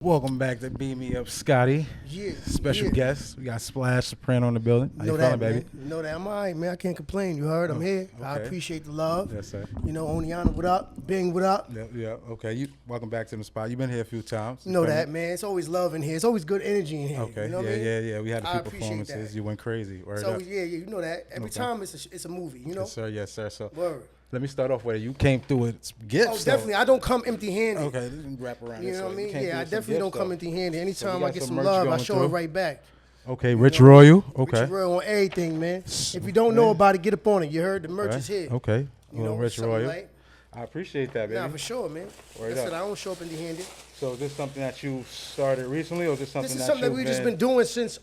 Welcome back to Beam Me Up, Scotty. Yeah, Special yeah. guest. We got Splash Soprano in the building. How you feeling, baby? Man. Know that I'm all right, man. I can't complain. You heard? I'm here. I okay. appreciate the love. Yes, sir. Oniana, what up? Bing, what up? Yeah. Okay. Welcome back to the spot. You've been here a few times. You know that, man. It's always love in here. It's always good energy in here. Okay. You know what I mean? Yeah. We had a few performances. That. You went crazy. Word so up. yeah, you know that. Every time it's a movie. You know. Yes, sir. So word. Let me start off with it. You came through with gifts. Oh, definitely. I don't come empty-handed. Okay, this is wrap around. You know what I mean? Yeah, I definitely don't come empty-handed. Anytime I get some love, I show it right back. Okay, Rich Royal. Okay. Rich Royal on everything, man. If you don't know about it, get up on it. You heard? The merch is here. Okay. You know, Rich Royal. Like, I appreciate that, baby. Nah, for sure, man. Like I said, I don't show up empty-handed. So is this something that you started recently, or is this something This is something that we've just been doing since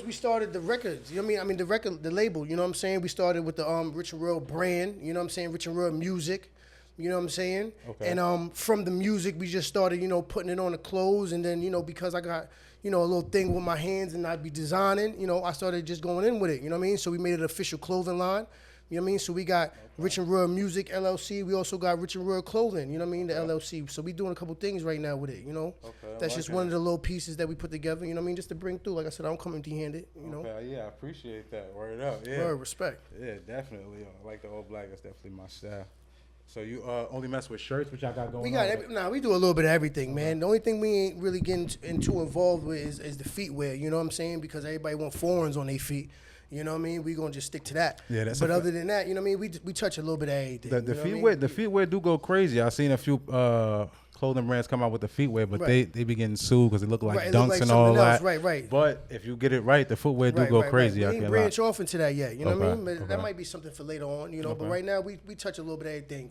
we started the records. You know what I mean? The label, you know what I'm saying? We started with the Rich and Real brand, you know what I'm saying? Rich and Real music, you know what I'm saying? Okay. And from the music, we just started, putting it on the clothes. And then, because I got, a little thing with my hands and I'd be designing, I started just going in with it, you know what I mean? So we made it an official clothing line. You know what I mean? So we got Rich and Real Music LLC. We also got Rich and Real Clothing, you know what I mean? The LLC. So we doing a couple things right now with it, Okay, That's just one of the little pieces that we put together, you know what I mean? Just to bring through. Like I said, I don't come empty-handed, Okay, yeah, I appreciate that. Word up. Yeah. Word, respect. Yeah, definitely. I like the all black. That's definitely my style. So you only mess with shirts, which I got going on? We do a little bit of everything, man. The only thing we ain't really getting too involved with is the feet wear, you know what I'm saying? Because everybody want foreigns on their feet. You know what I mean? We gonna just stick to that. Yeah, that's. But other than that, you know what I mean? We touch a little bit of everything. The feet wear do go crazy. I've seen a few clothing brands come out with the feet wear, but they be getting sued because they look like dunks and all that. Right. But if you get it right, the footwear do go crazy. We ain't branch off into that yet. You know what I mean? But that might be something for later on. But right now we touch a little bit of everything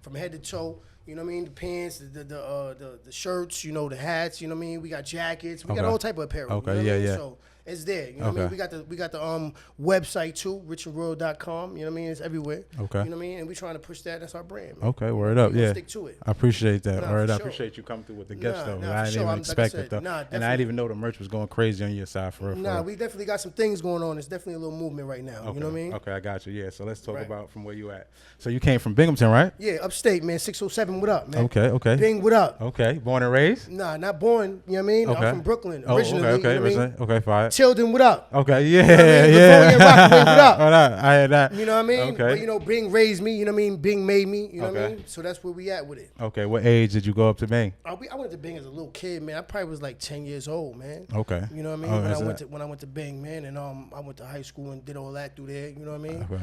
from head to toe. You know what I mean? The pants, the shirts, the hats. You know what I mean? We got jackets. We got all type of apparel. Okay, you know yeah. So it's there. You know what I mean? We got the website too, richandroyal.com. You know what I mean? It's everywhere. Okay. You know what I mean? And we trying to push that. That's our brand, man. Okay, word up. Yeah. Stick to it. I appreciate that. Word up. I appreciate you coming through with the gifts though. I didn't even expect it though. And I didn't even know the merch was going crazy on your side for real. We definitely got some things going on. It's definitely a little movement right now. Okay. You know what I mean? Okay, I got you. Yeah. So let's talk about from where you at. So you came from Binghamton, right? Yeah, upstate, man. 607. What up, man? Okay. Bing, what up? Okay. Born and raised? Nah, not born. You know what I mean? Okay. I'm from Brooklyn originally. Okay. You know what I mean? Okay, fine. Tilden, what up? Okay, You know what I mean? What up? I heard that. You know what I mean? Okay. But Bing raised me. You know what I mean? Bing made me. You know what I Okay. mean? So that's where we at with it. Okay. What age did you go up to Bing? I went to Bing as a little kid, man. I probably was like 10 years old, man. Okay. You know what I mean? When I went to Bing, man, and I went to high school and did all that through there. You know what I mean? Okay.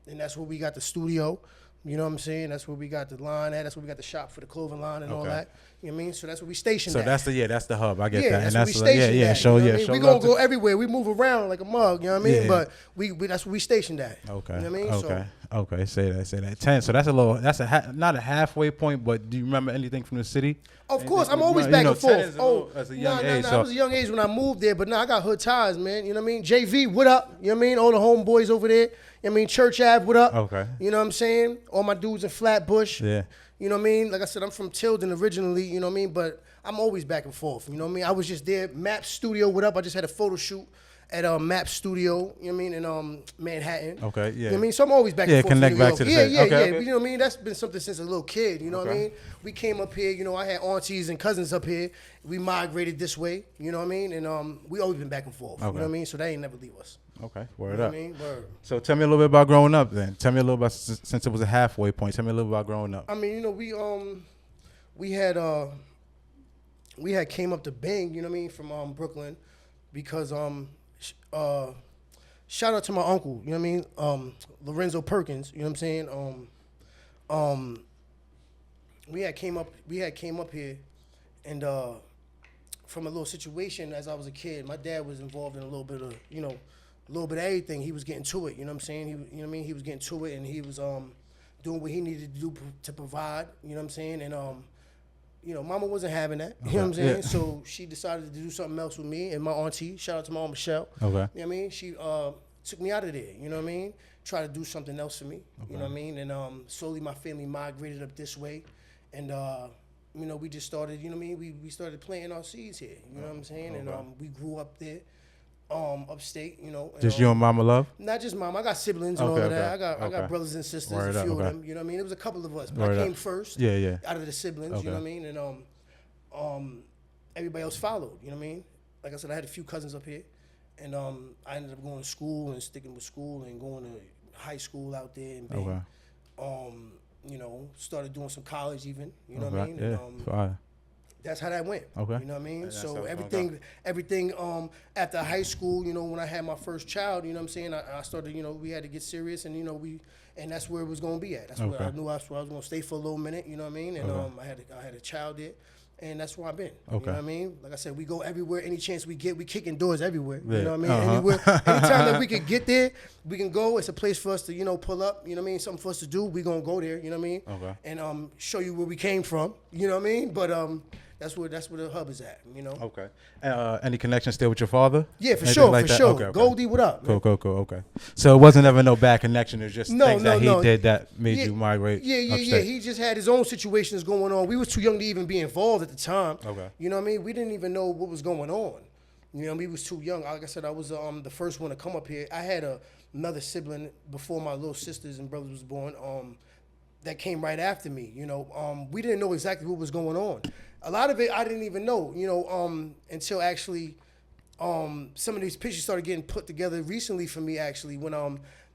And that's where we got the studio. You know what I'm saying? That's where we got the line at. That's where we got the shop for the clothing line and all that. You know what I mean? So that's where we stationed. So at. that's the hub. I get that. That's and where we stationed. Show we gonna go everywhere. We move around like a mug. You know what I mean? But we that's where we stationed at. Okay. You know what I mean? Okay. Say that. 10. So that's a little. That's not a halfway point. But do you remember anything from the city? Of course, I'm always back and forth. As a young age. I was a young age when I moved there, but now I got hood ties, man. You know what I mean? JV, what up? You know what I mean? All the homeboys over there. You know what I mean? Church Ave, what up? Okay. You know what I'm saying? All my dudes in Flatbush. Yeah. You know what I mean? Like I said, I'm from Tilden originally, you know what I mean? But I'm always back and forth, you know what I mean? I was just there. M.E.B Studio, what up? I just had a photo shoot at M.E.B Studio, you know what I mean, in Manhattan. Okay, yeah. You know what I mean? So I'm always back and forth. Connect back to the Yeah. Okay. You know what I mean? That's been something since a little kid, you know what I mean? We came up here, I had aunties and cousins up here. We migrated this way, you know what I mean? And we always been back and forth, you know what I mean? So they ain't never leave us. Okay, word You know up. what I mean? Word. So tell me a little bit about growing up then. Tell me a little about, since it was a halfway point, tell me a little about growing up. I mean, we had came up to Bing, you know what I mean, from Brooklyn because shout out to my uncle, you know what I mean, Lorenzo Perkins, you know what I'm saying? We had came up here and from a little situation as I was a kid, my dad was involved in a little bit of, a little bit of everything. He was getting to it, you know what I'm saying? You know what I mean? He was getting to it and he was doing what he needed to do to provide, you know what I'm saying? And mama wasn't having that, you know what I'm saying? Yeah. So she decided to do something else with me and my auntie. Shout out to my aunt Michelle. Okay. You know what I mean? She took me out of there, you know what I mean? Tried to do something else for me, you know what I mean? And slowly my family migrated up this way. And, we just started, you know what I mean? We started planting our seeds here, you know what I'm saying? Okay. And we grew up there. Upstate, Just you and Mama Love? Not just mom. I got siblings and all of that. I got brothers and sisters, a few of them. You know what I mean? It was a couple of us, but I came first. Yeah. Out of the siblings, you know what I mean? And everybody else followed. You know what I mean? Like I said, I had a few cousins up here, and I ended up going to school and sticking with school and going to high school out there and being, you know, started doing some college even. You know what I mean? Yeah. And, that's how that went. Okay. You know what I mean? Yeah, so everything after high school, you know, when I had my first child, you know what I'm saying, I started, you know, we had to get serious, and you know, and that's where it was going to be at. That's where I knew I was going to stay for a little minute, you know what I mean? And I had a child there, and that's where I've been. You know what I mean? Like I said, we go everywhere, any chance we get, we kicking doors everywhere. Yeah. You know what I mean? Anywhere, anytime that we can get there, we can go. It's a place for us to, you know, pull up, you know what I mean? Something for us to do, we going to go there, you know what I mean? Okay. And show you where we came from, you know what I mean? But that's where the hub is at, you know. Okay. Any connection still with your father? Yeah, for sure, like for sure. Okay. Goldie, what up? Cool. Okay. So it wasn't ever no bad connection. It was just things that he did that made you migrate. Yeah. He just had his own situations going on. We was too young to even be involved at the time. Okay. You know what I mean? We didn't even know what was going on. You know, we was too young. Like I said, I was the first one to come up here. I had another sibling before my little sisters and brothers was born. That came right after me. You know, we didn't know exactly what was going on. A lot of it I didn't even know, you know, until actually some of these pictures started getting put together recently for me, actually, when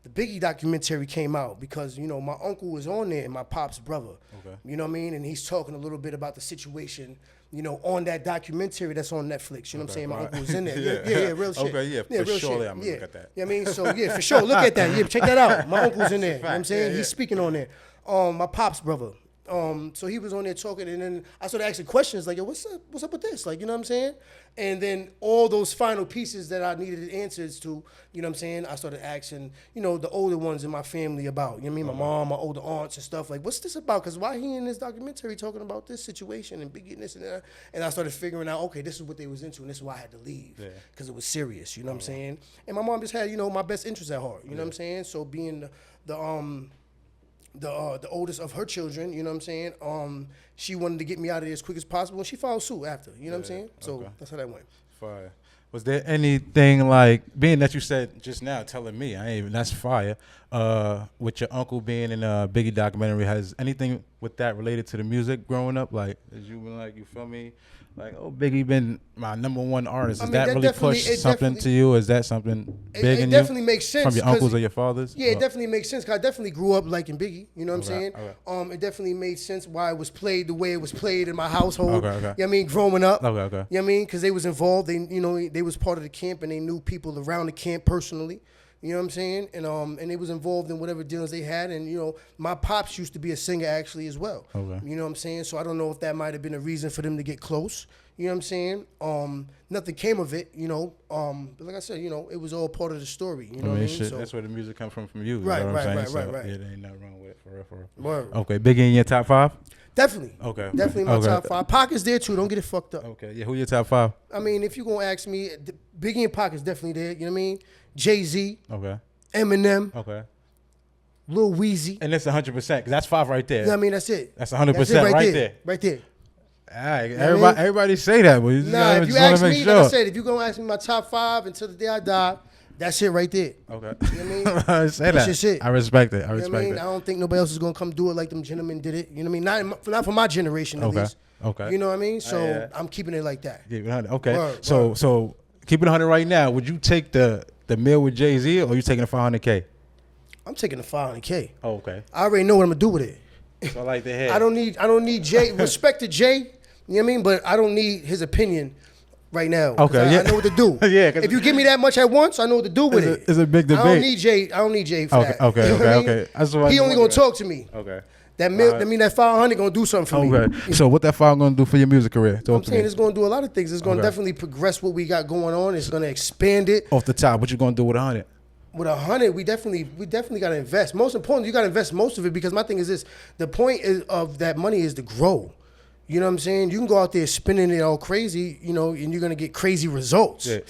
the Biggie documentary came out, because, you know, my uncle was on there and my pop's brother. Okay. You know what I mean? And he's talking a little bit about the situation, you know, on that documentary that's on Netflix. You know what I'm saying? My uncle was in there. Yeah, real shit. Okay, yeah, for sure. I'm going to look at that. You know what I mean? So, yeah, for sure. Look at that. Yeah, check that out. My uncle's in there. You know what I'm saying? He's speaking on there. My pop's brother. So he was on there talking, and then I started asking questions like, yo, what's up with this? Like, you know what I'm saying? And then all those final pieces that I needed answers to, you know what I'm saying? I started asking, you know, the older ones in my family about, you know what I mean? My mom, my older aunts and stuff, like, what's this about? Because why he in this documentary talking about this situation and Biggie and this and that? And I started figuring out, okay, this is what they was into, and this is why I had to leave, because it was serious, you know what I'm saying? And my mom just had, you know, my best interest at heart, you know what I'm saying? So being the oldest of her children, you know what I'm saying? She wanted to get me out of there as quick as possible, and she followed suit after, you know what I'm saying? So that's how that went. Fire. Was there anything like, being that you said just now, telling me, that's fire, with your uncle being in a Biggie documentary, has anything with that related to the music growing up? Like, as you been like, you feel me? Like, oh, Biggie been my #1 artist. Does that really push something to you? Is that something big in you? It definitely makes sense. From your uncles or your fathers? Yeah, it definitely makes sense, because I definitely grew up liking Biggie. You know what I'm saying? Okay. It definitely made sense why it was played the way it was played in my household. Okay. You know what I mean? Growing up. Okay. You know what I mean? Because they was involved. They, you know, they was part of the camp, and they knew people around the camp personally. You know what I'm saying? And they was involved in whatever dealings they had. And, you know, my pops used to be a singer actually as well. Okay. You know what I'm saying? So I don't know if that might have been a reason for them to get close. You know what I'm saying? Nothing came of it, you know. But like I said, you know, it was all part of the story. You know what I mean? So, that's where the music comes from you. Right. Right. Yeah, there ain't nothing wrong with it, for real. Word. Okay, Biggie in your top 5? Definitely. Okay. Definitely my top 5. Pac is there too. Don't get it fucked up. Okay. Yeah. Who your top 5? I mean, if you gonna ask me, Biggie and Pac is definitely there. You know what I mean? Jay-Z. Okay. Eminem. Okay. Lil Weezy. And it's 100%, because that's 5 right there. You know what I mean? That's it. That's 100% right there. Right there. All right. Everybody say that, but if you ask me, like I said, if you're gonna ask me my top 5 until the day I die, that's it right there. Okay. You know what I mean? Say that. That's just it. I respect it. I don't think nobody else is gonna come do it like them gentlemen did it. You know what I mean? Not for my generation at least. Okay. You know what I mean? So I'm keeping it like that. Okay. Word. So keep it 100 right now. Would you take the meal with Jay-Z, or you taking the $500K? I'm taking the $500K. Oh, okay. I already know what I'm gonna do with it. So I like the head. I don't need Jay. Respect to Jay. You know what I mean? But I don't need his opinion right now. Okay. I know what to do. Yeah. If you give me that much at once, I know what to do with it. It's a big debate. I don't need Jay for that. Okay. You know okay. He only gonna talk to me. Okay. That $500 gonna do something for me. Okay. So what that $500 gonna do for your music career? I'm saying it's gonna do a lot of things. It's gonna definitely progress what we got going on. It's gonna expand it. Off the top, what you gonna do with 100? With 100, we definitely gotta invest. Most important, you gotta invest most of it, because my thing is this: the point of that money is to grow. You know what I'm saying? You can go out there spending it all crazy, you know, and you're gonna get crazy results. Yeah.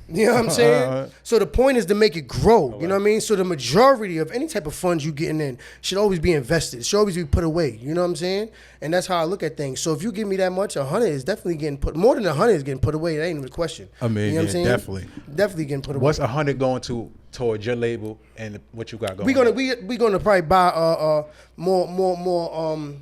You know what I'm saying? So the point is to make it grow. You know what I mean? So the majority of any type of funds you getting in should always be invested. Should always be put away. You know what I'm saying? And that's how I look at things. So if you give me that much, 100 is definitely getting put. More than 100 is getting put away. That ain't even a question. I mean, you know what I'm saying? Definitely getting put away. What's 100 going towards your label and what you got going? We're gonna probably buy more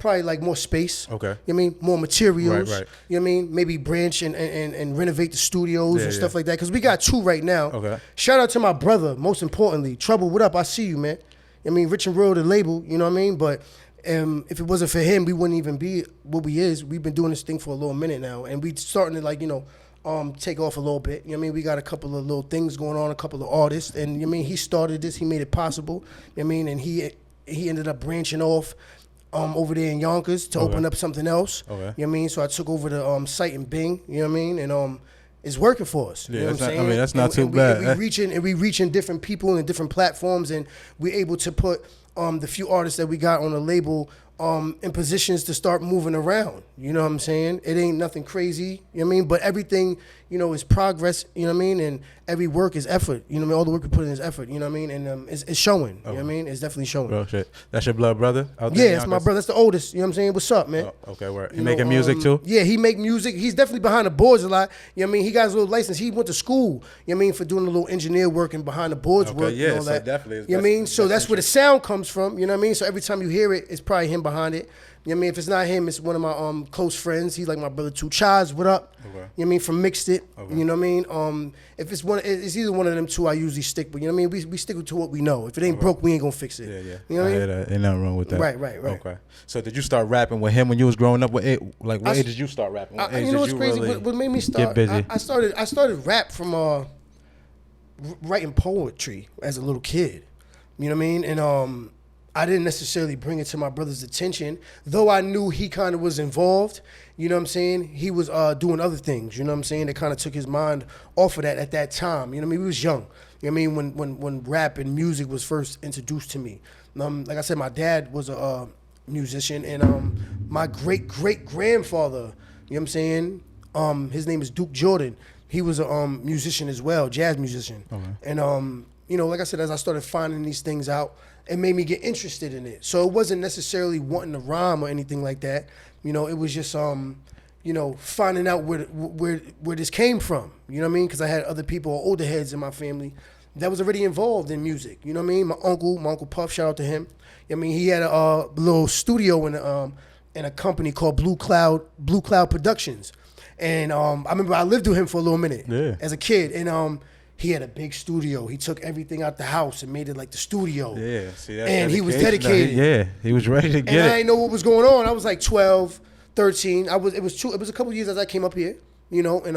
probably like more space. Okay. You know what I mean? More materials. Right. You know what I mean? Maybe branch and renovate the studios and stuff like that. Because we got 2 right now. Okay. Shout out to my brother, most importantly. Trouble, what up? I see you, man. I mean, Rich and Real, the label, you know what I mean? But if it wasn't for him, we wouldn't even be what we is. We've been doing this thing for a little minute now. And we starting to, like, you know, take off a little bit. You know what I mean? We got a couple of little things going on, a couple of artists. And, you know what I mean? He started this. He made it possible. You know what I mean? And he ended up branching off over there in Yonkers to open up something else. Okay. You know what I mean? So I took over the site in Bing. You know what I mean? And it's working for us. Yeah, you know what I'm saying? I mean, that's not too bad. We reaching different people and different platforms, and we're able to put the few artists that we got on the label in positions to start moving around. You know what I'm saying? It ain't nothing crazy, you know what I mean? But everything, you know, is progress, you know what I mean? And every work is effort. You know what I mean? All the work we put in is effort, you know what I mean? And it's showing, you know what I mean? It's definitely showing. Real shit. That's your blood brother out there? Yeah, that's my brother. That's the oldest, you know what I'm saying? What's up, man? Oh, okay, word. He making music too? Yeah, he make music. He's definitely behind the boards a lot. You know what I mean? He got his little license. He went to school, you know what I mean, for doing a little engineer work and behind the boards work yeah, and all so that. definitely. You know what I mean? So that's where the sound comes from, you know what I mean? So every time you hear it, it's probably him behind it. You know what I mean? If it's not him, it's one of my close friends. He's like my brother too. Chaz, what up? Okay. You know what I mean? From Mixed It. Okay. You know what I mean? If it's it's either one of them two I usually stick with. You know what I mean? We stick to what we know. If it ain't broke, we ain't gonna fix it. Yeah. You know what I mean? hear that. Ain't nothing wrong with that. Right. Okay. So did you start rapping with him when you was growing up? What age did you start rapping? What age You know did what's crazy? really What made me start? get busy? I started rap from writing poetry as a little kid. You know what I mean? And I didn't necessarily bring it to my brother's attention, though I knew he kind of was involved. You know what I'm saying? He was doing other things. You know what I'm saying? That kind of took his mind off of that at that time. You know what I mean? We was young. You know what I mean? When rap and music was first introduced to me. Like I said, my dad was a musician, and my great-great-grandfather, you know what I'm saying? His name is Duke Jordan. He was a musician as well, jazz musician. Okay. And you know, like I said, as I started finding these things out, it made me get interested in it. So it wasn't necessarily wanting to rhyme or anything like that. You know, it was just you know, finding out where this came from. You know what I mean? Because I had other people, older heads in my family that was already involved in music. You know what I mean? My uncle Puff, shout out to him. I mean, he had a little studio in a company called Blue Cloud Productions. And I remember I lived with him for a little minute as a kid. And he had a big studio. He took everything out the house and made it like the studio. Yeah, see, that's and he was dedication. dedicated. He was ready to get and it. I didn't know what was going on. I was like 12, 13. It was a couple years as I came up here, you know, and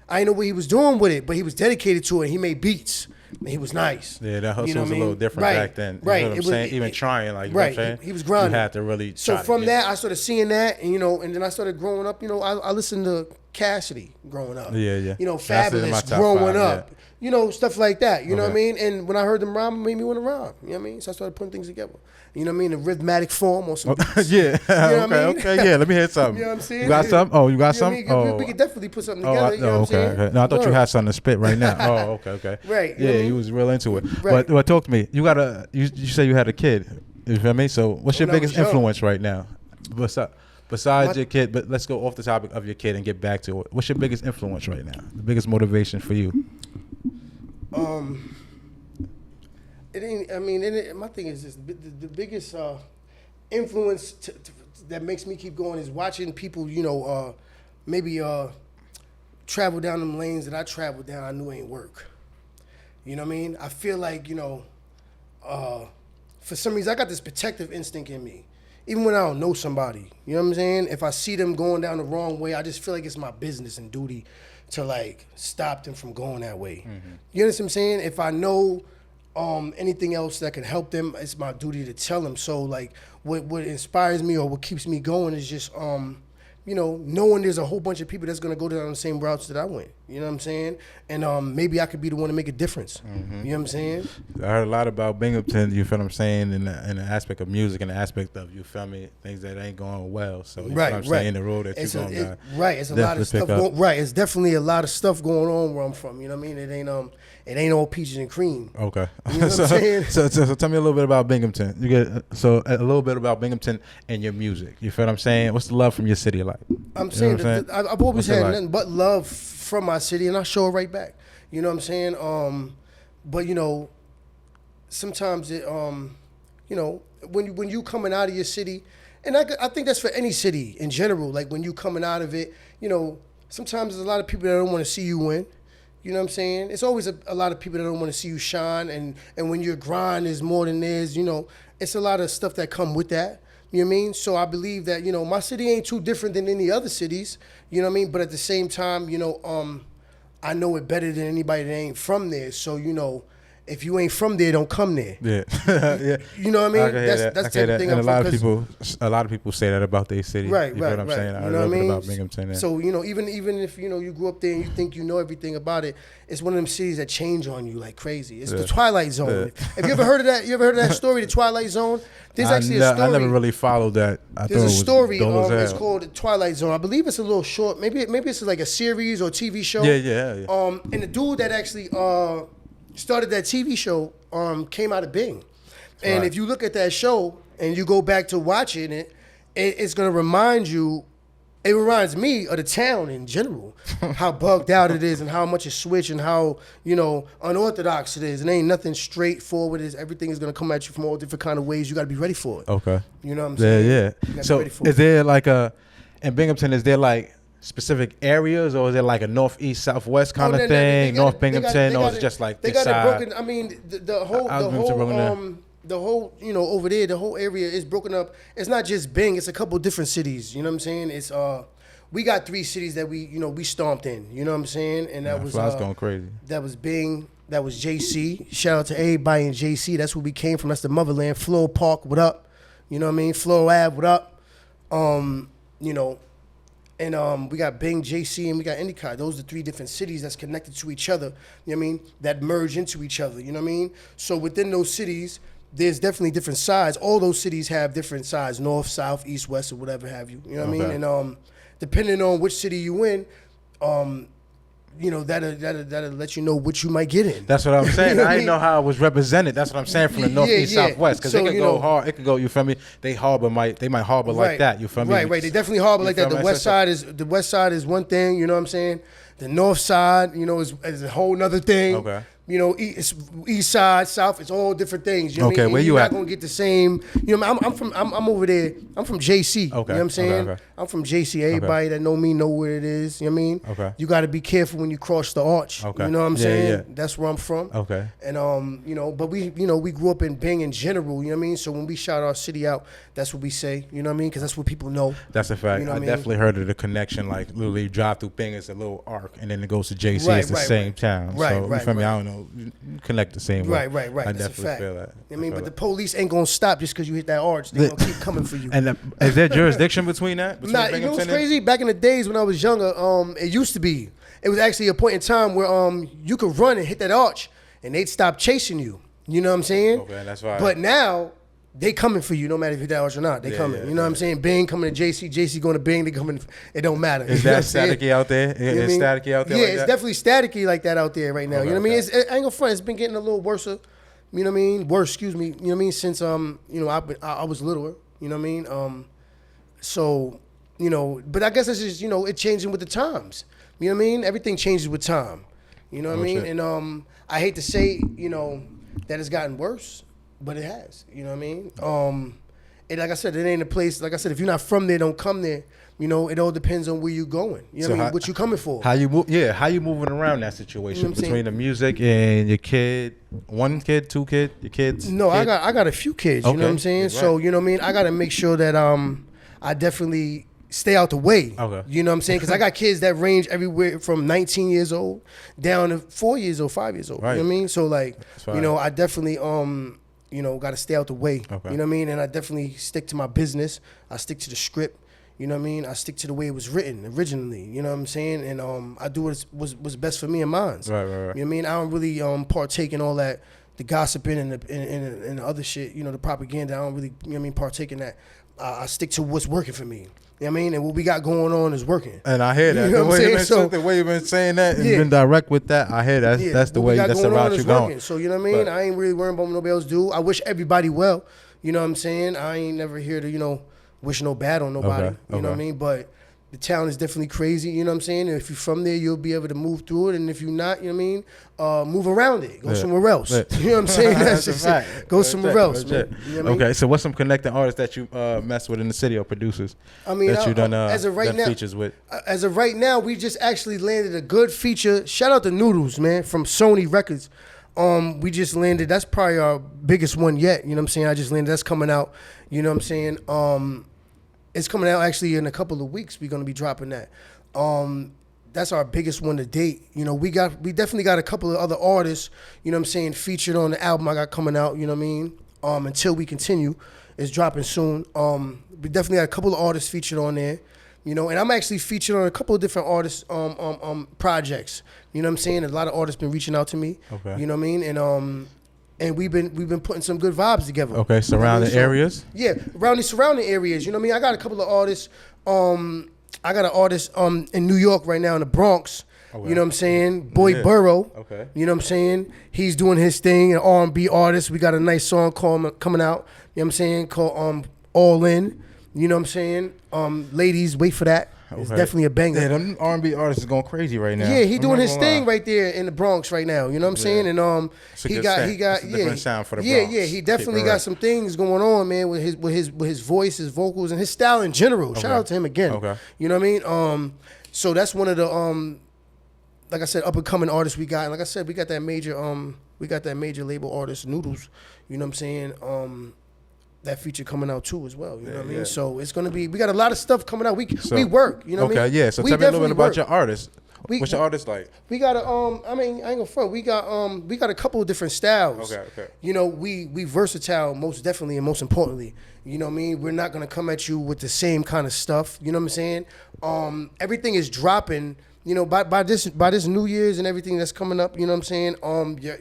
I didn't know what he was doing with it, but he was dedicated to it. He made beats. And he was nice. Yeah, that hustle you know was a what I little mean? different back then. You know what I'm saying? Even trying, like, you know what I'm saying? He was grinding. You had to really So try from to that, I started seeing that, and, you know, and then I started growing up. You know, I listened to Cassidy growing up. Yeah. You know, Cassidy's in my Fabulous top growing 5, up. yeah. You know, stuff like that. You know what I Okay. mean? And when I heard them rhyme, it made me want to rhyme. You know what I mean? So I started putting things together. You know what I mean? In rhythmic form or some beats. Yeah. what I mean? Okay. Yeah. Let me hear something. You know what I'm saying? You got some? Oh, you got You know what I some? mean? Oh, We could definitely put something together. You know what I'm saying? Okay. No, I thought you Word. had something to spit right now. Oh, okay. Right, you know Yeah, what I he mean? was real into it. Right. But talk to me. You say you had a kid. You feel me? So what's your When I was biggest young. influence right now? Besides your kid, but let's go off the topic of your kid and get back to it. What's your biggest influence right now? The biggest motivation for you? It ain't. I mean, my thing is this: the biggest influence that makes me keep going is watching people. You know, maybe travel down them lanes that I traveled down. I knew ain't work. You know what I mean? I feel like, you know, for some reason I got this protective instinct in me. Even when I don't know somebody, you know what I'm saying? If I see them going down the wrong way, I just feel like it's my business and duty to, like, stop them from going that way. Mm-hmm. You understand what I'm saying? If I know anything else that can help them, it's my duty to tell them. So, like, what inspires me or what keeps me going is just, you know, knowing there's a whole bunch of people that's going to go down the same routes that I went. You know what I'm saying? And maybe I could be the one to make a difference. Mm-hmm. You know what I'm saying? I heard a lot about Binghamton, you feel what I'm saying, in the aspect of music and the aspect of, you feel me, things that ain't going well. So, you feel what I'm saying, the road that you're going down. Right, it's a lot of stuff going, right, it's definitely a lot of stuff going on where I'm from, you know what I mean? It ain't all peaches and cream. Okay. You know what I'm saying? So tell me a little bit about Binghamton. A little bit about Binghamton and your music. You feel what I'm saying? What's the love from your city like? I'm saying that I've always had like? nothing but love from my city, and I show it right back. You know what I'm saying? But you know, sometimes it, you know, when you coming out of your city, And I think that's for any city in general. Like when you coming out of it, you know, sometimes there's a lot of people that don't want to see you win. You know what I'm saying? It's always a lot of people that don't want to see you shine. And when your grind is more than theirs, you know, it's a lot of stuff that come with that. You know what I mean? So I believe that, you know, my city ain't too different than any other cities. You know what I mean? But at the same time, you know, I know it better than anybody that ain't from there. So, you know, if you ain't from there, don't come there. Yeah, yeah. You know what I mean? That's the type of thing. And a lot of people say that about their city. Right, you know what I'm saying? You know what I mean? About Binghamton. Yeah. So, you know, even if, you know, you grew up there and you think you know everything about it, it's one of them cities that change on you like crazy. It's the Twilight Zone. Yeah. Have you ever heard of that? You ever heard of that story, the Twilight Zone? There's actually a story. I never really followed that. There's a story. It's called the Twilight Zone. I believe it's a little short. Maybe it's like a series or TV show. Yeah. And the dude that actually started that TV show came out of Bing. And Right. if you look at that show and you go back to watching it, it's going to remind you, it reminds me of the town in general, how bugged out it is and how much it's switched and how, you know, unorthodox it is. And ain't nothing straightforward. Everything is going to come at you from all different kind of ways. You got to be ready for it. Okay. You know what I'm saying? Yeah. You gotta be So ready for is it. there like in Binghamton, is there like specific areas, or is it like a northeast, southwest kind of thing? North Binghamton, or is it just like they this got side? it broken? I mean, the whole you know, over there, the whole area is broken up. It's not just Bing. It's a couple different cities. You know what I'm saying? It's we got 3 cities that we stomped in. You know what I'm saying? And that was going crazy. That was Bing. That was JC. Shout out to everybody in JC. That's where we came from. That's the motherland. Floral Park, what up? You know what I mean? Floral Ave, what up? You know. And we got Bing, JC, and we got Endicott. Those are 3 different cities that's connected to each other. You know what I mean? That merge into each other. You know what I mean? So within those cities, there's definitely different sides. All those cities have different sides, north, south, east, west, or whatever have you. You know what I mean? And depending on which city you in, you know, that'll let you know what you might get in. That's what I'm saying. You know what I I didn't know how it was represented. That's what I'm saying from the northeast, southwest, because So, it could you go know- hard. It could go. You feel me? They might harbor like that. You feel me? Right. They definitely harbor like feel that. me? The west side is one thing. You know what I'm saying? The north side, you know, is a whole nother thing. Okay. You know, it's east side, south. It's all different things. You know what I mean? Where And you you're at? not gonna get the same. You know, I'm over there. I'm from JC. Okay, You know what I'm saying? okay. I'm from JC. Everybody that know me know where it is. You know what I mean? Okay. You got to be careful when you cross the arch. Okay. You know what I'm Yeah, saying? yeah. That's where I'm from. Okay. And you know, but we grew up in Bing in general. You know what I mean? So when we shout our city out, that's what we say. You know what I mean? Because that's what people know. That's a fact. You know I what I mean? definitely heard of the connection. Like literally, you drive through Bing, it's a little arc, and then it goes to JC. Right, it's the right, same right. town. Right, so you right, feel me? right. I don't know. You connect the same way. Right. I That's a definitely fact. feel that. I mean, but feel the that. police ain't gonna stop just because you hit that arch. They gonna keep coming for you. And is there jurisdiction between that? Between Nah, you know Binghamton what's and- crazy? Back in the days when I was younger, it used to be. It was actually a point in time where you could run and hit that arch, and they'd stop chasing you. You know what I'm saying? Okay, that's right. But now they coming for you, no matter if you hit that arch or not. They coming. yeah, You know what I'm saying? Bing coming to JC, JC going to Bing. They coming. It don't matter. Is You know that what I'm saying? staticky out there? You know what I Is mean? staticky out there? Yeah, like it's that? definitely staticky like that out there right now. Okay, You know what I mean? okay. I ain't gonna front. It's been getting a little worse. You know what I mean? Worse, excuse me. You know what I mean? Since you know, I was littler. You know what I mean? So, you know, but I guess it's just, you know, it changing with the times. You know what I mean? Everything changes with time. You know what I mean? shit. And I hate to say, you know, that it's gotten worse, but it has. You know what I mean? And like I said, it ain't a place. Like I said, if you're not from there, don't come there. You know, it all depends on where you going. You know what I mean? What you coming for? How you move? Yeah, how you moving around that situation You know what I'm between saying? the music and your kid? One kid, two kid, your kids? No, kid? I got a few kids. You know Okay. what I'm saying? Right. So you know what I mean. I got to make sure that I definitely stay out the way. Okay. You know what I'm saying? Because I got kids that range everywhere from 19 years old down to 4 years old, 5 years old. Right. You know what I mean? So like, fine. you know, I definitely you know, got to stay out the way. Okay. You know what I mean? And I definitely stick to my business. I stick to the script. You know what I mean? I stick to the way it was written originally. You know what I'm saying? And I do what was best for me and mine. Right. You know what I mean? I don't really partake in all that, the gossiping and the other shit, you know, the propaganda. I don't really, you know what I mean, partake in that. I stick to what's working for me. You know what I mean? And what we got going on is working. And I hear that. You know what I'm saying? The way you've been saying that and Yeah. been direct with that, I hear that. Yeah, That's the what we way, got that's the going on route is you're going. working. So, you know what I mean? But- I ain't really worrying about what nobody else do. I wish everybody well. You know what I'm saying? I ain't never here to, you know, wish no bad on nobody. Okay, You know what I okay. mean? But The town is definitely crazy, you know what I'm saying? And if you're from there, you'll be able to move through it. And if you're not, you know what I mean, move around it. Go somewhere else. You know what I'm saying? That's a just fact. it. Go somewhere else, man. You know what I mean? Okay, so what's some connecting artists that you mess with in the city or producers I mean, that you done as of right done now, features with? As of right now, we just actually landed a good feature. Shout out to Noodles, man, from Sony Records. We just landed. That's probably our biggest one yet. You know what I'm saying? I just landed. That's coming out. You know what I'm saying? It's coming out actually in a couple of weeks. We're gonna be dropping that. That's our biggest one to date. You know, we definitely got a couple of other artists, you know what I'm saying, featured on the album I got coming out, you know what I mean? Until We Continue is dropping soon. We definitely got a couple of artists featured on there, you know, and I'm actually featured on a couple of different artists projects. You know what I'm saying? A lot of artists been reaching out to me. Okay. You know what I mean? And we've been putting some good vibes together. Okay, surrounding areas? Yeah, around the surrounding areas. You know what I mean? I got a couple of artists. I got an artist in New York right now in the Bronx. Okay. You know what I'm saying? Boy Burrow. Okay. You know what I'm saying? He's doing his thing, an R&B artist. We got a nice song coming out. You know what I'm saying? Called All In. You know what I'm saying? Ladies, wait for that. It's definitely a banger. Yeah, them R&B artists is going crazy right now. Yeah, he doing his thing right there in the Bronx right now. You know what I'm saying? And he got it's a different sound for the Bronx. Yeah, he definitely got some things going on, man, with his voice, his vocals, and his style in general. Shout out to him again. Okay. You know what I mean? So that's one of the like I said, up and coming artists we got. And like I said, we got that major label artist, Noodles. You know what I'm saying? That feature coming out too as well. You know what I mean? Yeah. So it's gonna be. We got a lot of stuff coming out. We work. You know what I mean? Okay, yeah. So tell me a little bit about your artist. What's your artist like? We got I mean, I ain't gonna front. We got a couple of different styles. Okay. You know, we versatile, most definitely, and most importantly. You know what I mean? We're not gonna come at you with the same kind of stuff. You know what I'm saying? Everything is dropping. You know, by this New Year's and everything that's coming up, you know what I'm saying?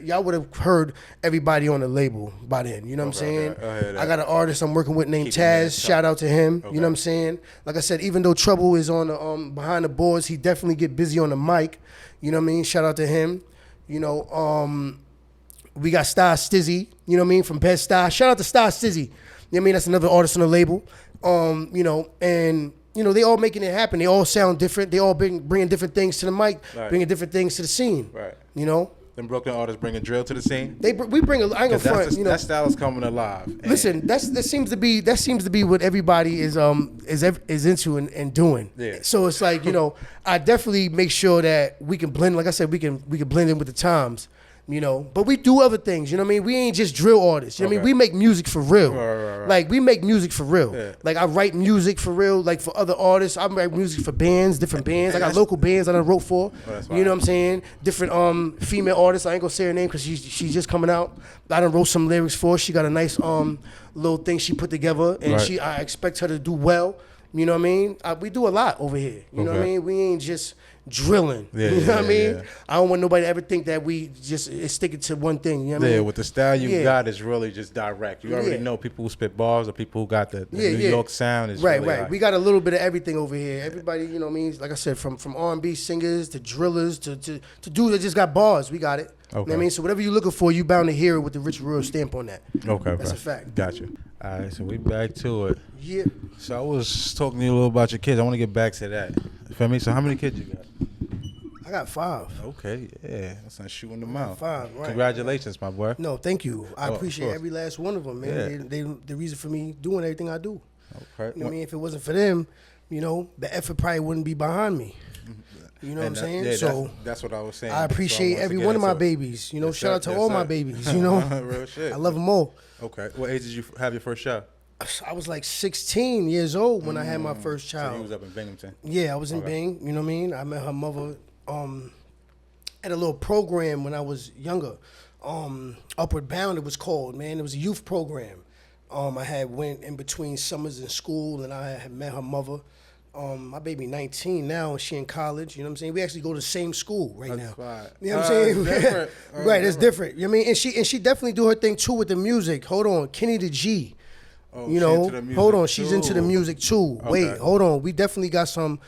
Y'all would have heard everybody on the label by then. You know what I'm saying? I got an artist I'm working with named Taz. Shout out to him. Okay. You know what I'm saying? Like I said, even though Trouble is on the behind the boards, he definitely get busy on the mic. You know what I mean? Shout out to him. You know, we got Star Stizzy. You know what I mean? From Best Star. Shout out to Star Stizzy. You know what I mean? That's another artist on the label. You know, and you know, they all making it happen. They all sound different. They all bringing different things to the mic, bringing different things to the scene. Right. You know? Them Brooklyn artists bringing drill to the scene? We bring I ain't gonna front, you know. That style is coming alive. Listen, that seems to be what everybody is into and doing. Yeah. So it's like, you know, I definitely make sure that we can blend, like I said, we can blend in with the times. You know, but we do other things, you know what I mean? We ain't just drill artists, you know what I mean? We make music for real. Right. Like, we make music for real. Yeah. Like, I write music for real, like, for other artists. I write music for bands, different bands. I got local bands I done wrote for, you know what I'm saying? Different female artists. I ain't gonna say her name because she's just coming out. I done wrote some lyrics for her. She got a nice little thing she put together, and I expect her to do well. You know what I mean? We do a lot over here. You know what I mean? We ain't just drilling. Yeah, you know what I mean? Yeah. I don't want nobody to ever think that we just is sticking to one thing. You know what I mean? With the style you got is really just direct. You already know people who spit bars or people who got the New York sound. Is really right. We got a little bit of everything over here. Everybody, you know what I mean? Like I said, from R&B singers to drillers to dudes that just got bars, we got it. Okay. You know what I mean? So whatever you're looking for, you bound to hear it with the Rich Real stamp on that. Okay. That's a fact. Gotcha. All right, so we back to it. Yeah. So I was talking to you a little about your kids. I want to get back to that. You feel me? So how many kids you got? I got 5. Okay, yeah. That's not shooting them out. 5, right. Congratulations, my boy. No, thank you. I appreciate every last one of them, man. Yeah. They the reason for me doing everything I do. Okay. You know what I mean? If it wasn't for them, you know, the effort probably wouldn't be behind me. You know what I'm saying? Yeah, so that's what I was saying. I appreciate every one of my babies. You know, shout out to all my babies. You know, real shit. I love them all. Okay. What age did you have your first child? I was like 16 years old when I had my first child. So you was up in Binghamton? Yeah, I was in Bing. You know what I mean? I met her mother at a little program when I was younger. Upward Bound, it was called, man. It was a youth program. I had went in between summers in school, and I had met her mother. My baby 19 now, and she in college. You know what I'm saying? We actually go to the same school right now. Fine. You know what I'm saying? Different. Right, it's different. You know what I mean? And she definitely do her thing too with the music. Hold on, Kenny the G. You know, hold on, she's into the music too. Okay. Wait, hold on. We definitely got some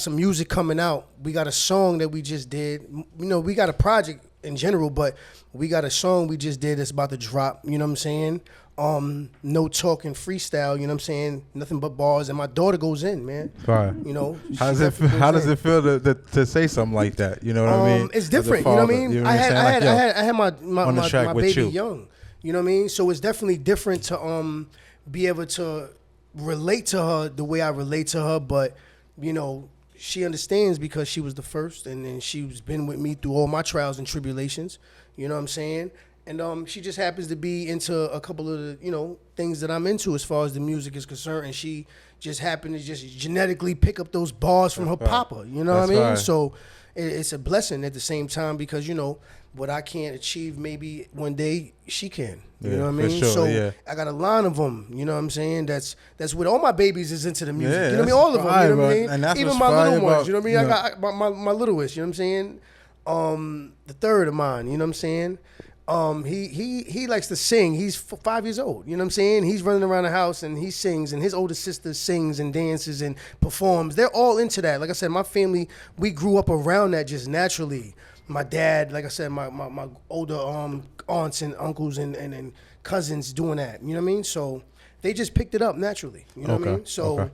music coming out. We got a song that we just did. You know, we got a project in general, but we got a song we just did that's about to drop. You know what I'm saying? no talking freestyle, you know what I'm saying? Nothing but bars, and my daughter goes in, man. Fire. You know, How does it feel, to say something like that? You know what I mean? It's different, you know what I mean? I had my baby young, you know what I mean? So it's definitely different to be able to relate to her the way I relate to her, but you know, she understands because she was the first, and then she's been with me through all my trials and tribulations. You know what I'm saying? And she just happens to be into a couple of the, you know, things that I'm into as far as the music is concerned, and she just happened to just genetically pick up those bars from her papa. You know what I mean? Right. So it's a blessing at the same time because, you know, what I can't achieve, maybe one day she can. You know what I mean? Sure, so I got a line of them. You know what I'm saying? That's what all my babies is into the music. You know what I mean? All of them. You know what I mean? And that's even my little ones. You know what I mean? I got my littlest. You know what I'm saying? The third of mine. You know what I'm saying? He likes to sing. He's 5 years old. You know what I'm saying? He's running around the house and he sings, and his older sister sings and dances and performs. They're all into that. Like I said, my family, we grew up around that just naturally. My dad, like I said, my older aunts and uncles and cousins doing that. You know what I mean? So they just picked it up naturally. You know what I mean? So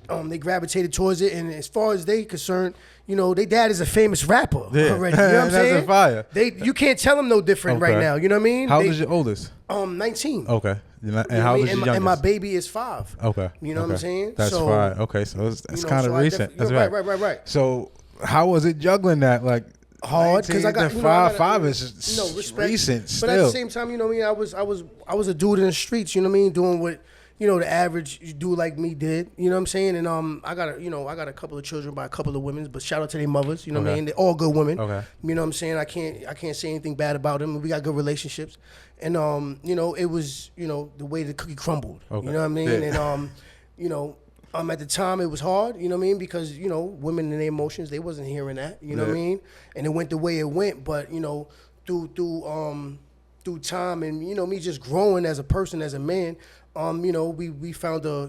they gravitated towards it, and as far as they concerned, you know, their dad is a famous rapper already. You know what I'm saying? Fire. You can't tell them no different right now. You know what I mean? How old is your oldest? 19. Okay. And how old is your youngest? And my baby is 5. Okay. You know what I'm saying? That's fire. Okay, so that's kind of recent. That's right. So how was it juggling that? Like, hard because I got five is recent still. But at the same time, you know what I mean, I was a dude in the streets, you know what I mean, doing what, you know, the average dude like me did, you know what I'm saying? And I got a couple of children by a couple of women, but shout out to their mothers, you know what I mean? They're all good women. Okay. You know what I'm saying? I can't say anything bad about them. We got good relationships. And you know, it was, you know, the way the cookie crumbled. Okay. You know what I mean? Yeah. And you know, at the time it was hard, you know what I mean? Because, you know, women and their emotions, they wasn't hearing that, you know what I mean? And it went the way it went, but, you know, through time and, you know, me just growing as a person, as a man, you know, we found a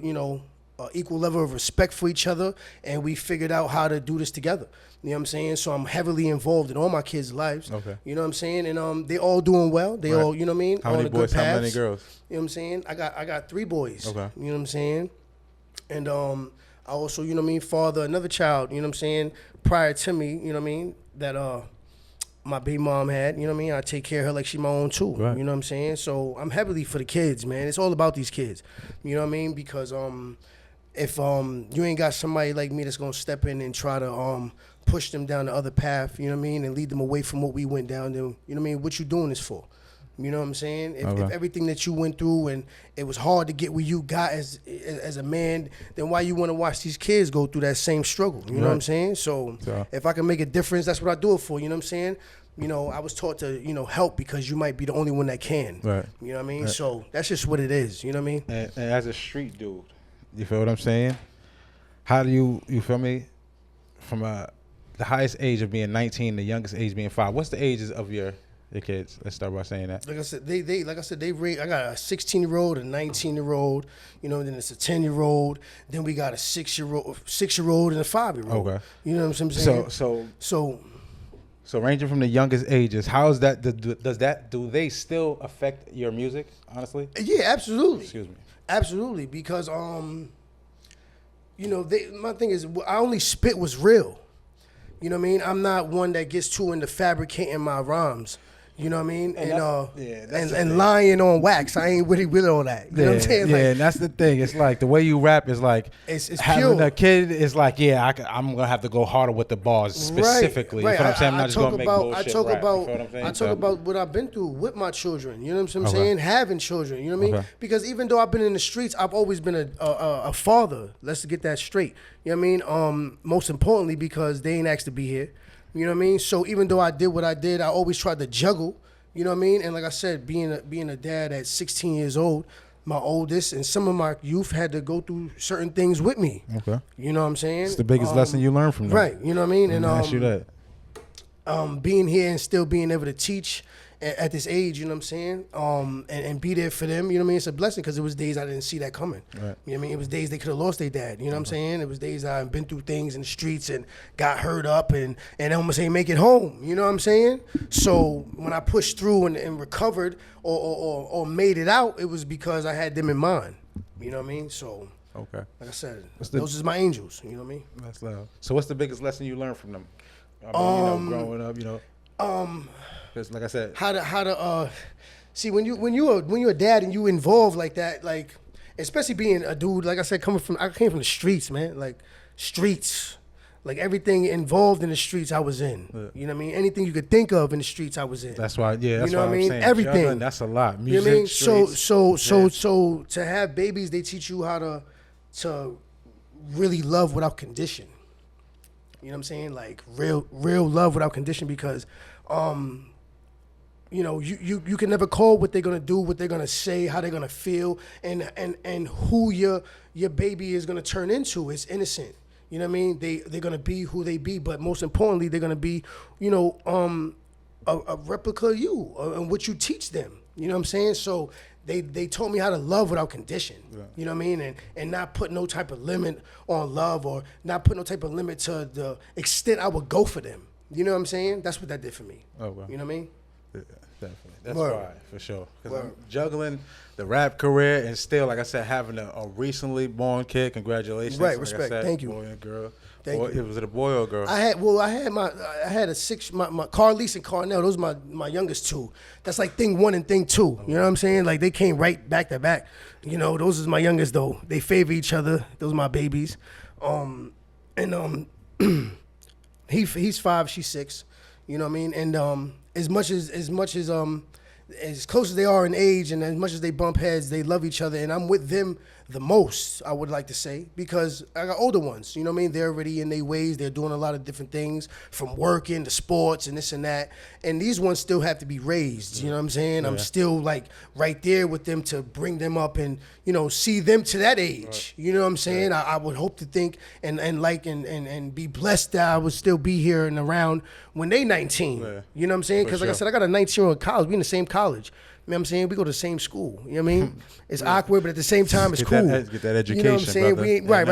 equal level of respect for each other, and we figured out how to do this together. You know what I'm saying? So I'm heavily involved in all my kids' lives. Okay. You know what I'm saying? And they all doing well. They all, you know what I mean? How many boys, how many girls? You know what I'm saying? I got 3 boys. Okay. You know what I'm saying? And I also, you know what I mean, father another child, you know what I'm saying, prior to me, you know what I mean, that my baby mom had, you know what I mean, I take care of her like she my own too, right. You know what I'm saying? So I'm heavily for the kids, man. It's all about these kids, you know what I mean? Because if you ain't got somebody like me that's gonna step in and try to push them down the other path, you know what I mean, and lead them away from what we went down, then, you know what I mean, what you doing this for? You know what I'm saying? If everything that you went through and it was hard to get where you got as a man, then why you want to watch these kids go through that same struggle? You know what I'm saying? So if I can make a difference, that's what I do it for. You know what I'm saying? You know, I was taught to, you know, help because you might be the only one that can. Right. You know what I mean? Right. So that's just what it is. You know what I mean? And as a street dude, you feel what I'm saying? How do you feel me? From the highest age of being 19, the youngest age being 5. What's the ages of your kids? Let's start by saying that. Like I said, they rate. I got a 16-year-old, a 19-year-old. You know, then it's a 10-year-old. Then we got a 6-year-old, and a 5-year-old. Okay. You know what I'm saying? So ranging from the youngest ages, how is that? Do they still affect your music? Honestly. Yeah, absolutely. Excuse me. Absolutely, because you know, my thing is, I only spit what's real. You know what I mean? I'm not one that gets too into fabricating my rhymes. You know what I mean? And lying on wax. I ain't really with all that. You know what I'm saying? Yeah, and that's the thing. It's like the way you rap is like it's having pure. A kid is like, I'm gonna have to go harder with the bars specifically. Right. You know what I'm saying? I'm not just gonna make bullshit I talk rap. about You know what I'm saying? I talk about what I've been through with my children. You know what I'm saying? Having children. You know what I mean? Because even though I've been in the streets, I've always been a father. Let's get that straight. You know what I mean? Most importantly, because they ain't asked to be here. You know what I mean? So even though I did what I did, I always tried to juggle. You know what I mean? And like I said, being a dad at 16 years old, my oldest and some of my youth had to go through certain things with me. Okay. You know what I'm saying? It's the biggest lesson you learned from them. Right. You know what I mean? And ask you that. Being here and still being able to teach at this age, you know what I'm saying? And be there for them, you know what I mean? It's a blessing because it was days I didn't see that coming. Right. You know what I mean? It was days they could have lost their dad, you know what I'm saying? It was days I've been through things in the streets and got hurt up and almost ain't make it home, you know what I'm saying? So when I pushed through and recovered or made it out, it was because I had them in mind, you know what I mean? So, Okay. like I said, the- those is my angels, you know what I mean? That's love. So what's the biggest lesson you learned from them? I mean, growing up, 'cause like I said, How to see when you're a dad and you involved like that, like especially being a dude, like I said, I came from the streets, man, like streets, like everything involved in the streets I was in. Yeah. You know what I mean? Anything you could think of in the streets I was in. that's why. Yeah, that's You know what what I I'm mean? saying. Everything. Juggling, that's a lot. You know Music, what I mean? streets. So to have babies, they teach you how to really love without condition. You know what I'm saying? Like real love without condition because you can never call what they're gonna do, what they're gonna say, how they're gonna feel, and who your baby is gonna turn into. It's innocent. You know what I mean? They're gonna be who they be, but most importantly, they're gonna be, a replica of you and what you teach them. You know what I'm saying? So they taught me how to love without condition. Yeah. You know what I mean? And not put no type of limit on love or not put no type of limit to the extent I would go for them. You know what I'm saying? That's what that did for me. Oh, wow. You know what I mean? Yeah, definitely. That's Word. why, for sure. Because I'm Word. juggling the rap career and still, like I said, having a recently born kid. Congratulations. Right, Like I respect. said, Thank you. Boy and girl. Thank Boy, you. Was it a boy or a girl? I had my Carlise and Carnell. Those are my youngest two. That's like thing one and thing two. You know what I'm saying? Like they came right back to back. Those is my youngest though. They favor each other. Those are my babies. He's 5, she's 6. You know what I mean? And as close as they are in age and as much as they bump heads, they love each other. And I'm with them the most, I would like to say, because I got older ones. You know what I mean? They're already in their ways. They're doing a lot of different things from working to sports and this and that. And these ones still have to be raised. You know what I'm saying? I'm still like right there with them to bring them up and, see them to that age. Right. You know what I'm saying? I would hope to think and be blessed that I would still be here and around when they 19. Yeah. You know what I'm saying? Because like I said, I got a 19-year-old in college. We in the same college. You know what I'm saying? We go to the same school. You know what I mean? It's awkward, but at the same time, it's cool. Get that education, you know what I'm saying? brother. We ain't, right.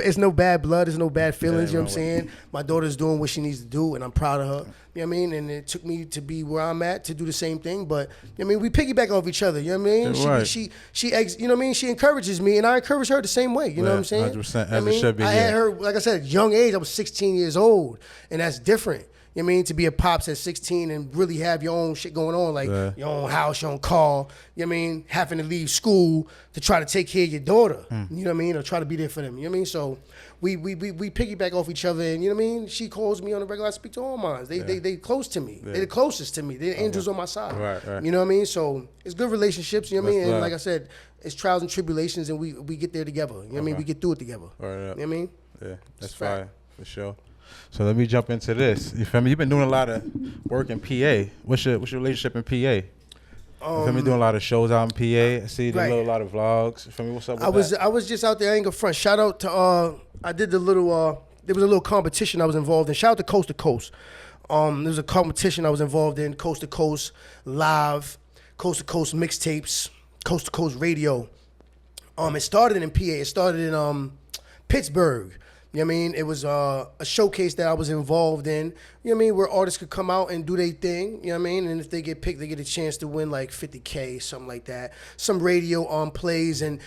It's no bad blood. It's no bad feelings. You know what I'm saying? My daughter's doing what she needs to do, and I'm proud of her. You know what I mean? And it took me to be where I'm at to do the same thing. But you know what I mean? We piggyback off each other. You know what I mean? Right. She you know what I mean? She encourages me, and I encourage her the same way. You know what I'm saying? 100%, as it should be. I had her, like I said, at a young age. I was 16 years old, and that's different. You know what I mean? To be a pops at 16 and really have your own shit going on, like your own house, your own car, you know what I mean? Having to leave school to try to take care of your daughter, you know what I mean? Or try to be there for them, you know what I mean? So we piggyback off each other and, you know what I mean? She calls me on the regular, I speak to all mine. They close to me. They're the closest to me. They're the angels on my side. Right. You know what I mean? So it's good relationships, you know what I mean? And love. like I said, it's trials and tribulations and we get there together. You know what I mean? We get through it together. Right. You know what I mean? Yeah, that's It's a fact. fire, for sure. So let me jump into this. You feel me? You've been doing a lot of work in PA. What's your relationship in PA? You feel me? Doing a lot of shows out in PA. I see you do a lot of vlogs. You feel me? What's up with that? I was just out there. I ain't gonna front. Shout out to I did the little there was a little competition I was involved in. Shout out to Coast to Coast. There was a competition I was involved in. Coast to Coast Live, Coast to Coast mixtapes, Coast to Coast radio. It started in PA. It started in Pittsburgh. You know what I mean? It was a showcase that I was involved in, you know what I mean, where artists could come out and do their thing, you know what I mean? And if they get picked, they get a chance to win like $50K, something like that. Some radio plays and